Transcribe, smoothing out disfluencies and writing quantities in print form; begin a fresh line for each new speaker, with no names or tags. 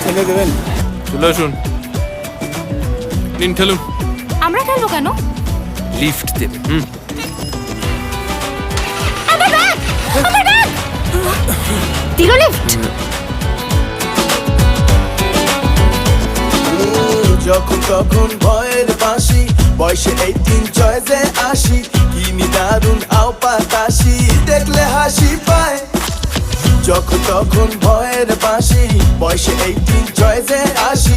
ঠেলে দেবেন?
চলে আসুন, নিন ঠেলুন।
আমরা খেলবো কেন?
লিফট দেবে।
দিল লিফট।
যখন তখন ভয়ের বাঁশি, বয়সে 18 চয়েসে আসি, কিনি দারুণ আও পাতাসি, দেখলে হাসি পায়। যখন তখন ভয়ের বাঁশি, বয়সে 18 চয়েসে আসি।